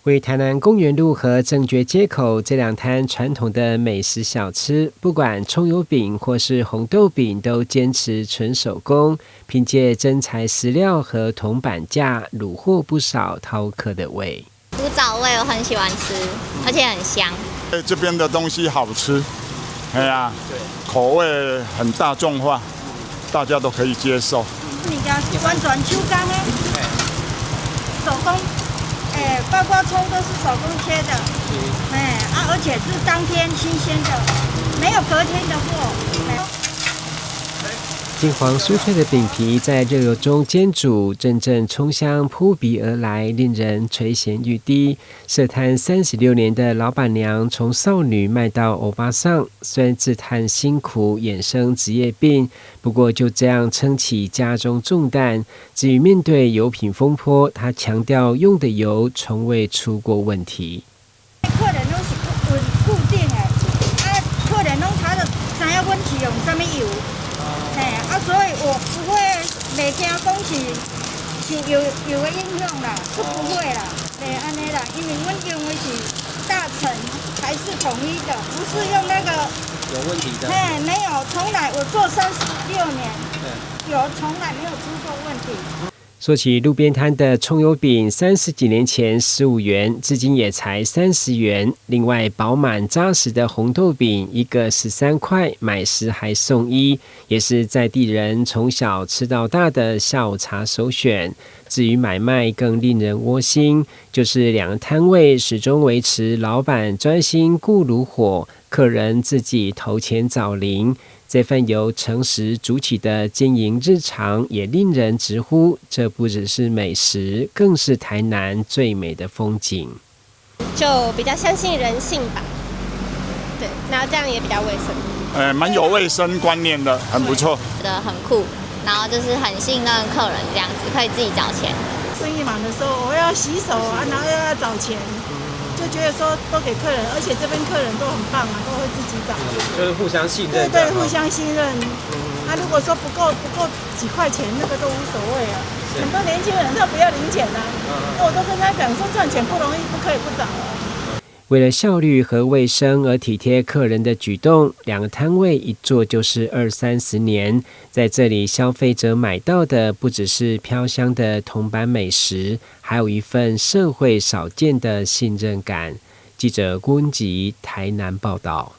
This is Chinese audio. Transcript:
位於台南公園路和正覺街口這兩攤傳統的美食小吃，不管蔥油餅或是紅豆餅，都堅持純手工，憑借真材實料和銅板價，虜獲不少饕客的胃。古早味我很喜歡吃，而且很香。這邊的東西好吃，哎呀，口味很大眾化，大家都可以接受。你家是完全手工的，手工。包括蔥都是手工切的，而且是當天新鮮的，沒有隔天的貨。金黃酥脆的餅皮在熱油中煎煮，陣陣蔥香撲鼻而來，令人垂涎欲滴。設攤36年的老闆娘，從少女賣到歐巴桑，雖然自嘆辛苦衍生職業病，不過就這樣撐起家中重擔。至於面對油品風波，她強調用的油從未出過問題。客人都是固定的，客人都他的知影阮是用什麼油。所以我不會每天講是有個影響啦，是不會啦，對安尼啦，因為阮用的是大成，還是統一的，不是用那個有問題的。沒有，從來我做36年，從來沒有出過問題。說起路邊攤的蔥油餅，30幾年前15元，至今也才30元。另外，飽滿扎實的紅豆餅，一個13塊，買10還送1，也是在地人從小吃到大的下午茶首選。至於買賣，更令人窩心，就是兩個攤位始終維持老闆專心顧爐火，客人自己投錢找零。這份由誠實築起的經營日常，也令人直呼，這不只是美食，更是台南最美的風景。就比較相信人性吧，對，然後這樣也比較衛生。蠻有衛生觀念的，很不錯。覺得很酷，然後就是很信任客人，這樣子可以自己找錢。生意忙的時候，我要洗手啊，然後又要找錢。就覺得說都給客人，而且這邊客人都很棒啊，都會自己找，就是互相信任。對，互相信任。如果說不夠幾塊錢，那個都無所謂啊。很多年輕人他不要零錢啊，我都跟他講說賺錢不容易，不可以不找啊。為了效率和衛生而體貼客人的舉動，兩個攤位一做就是20-30年。在這裡，消費者買到的不只是飄香的銅板美食，還有一份社會少見的信任感。記者郭文吉台南報道。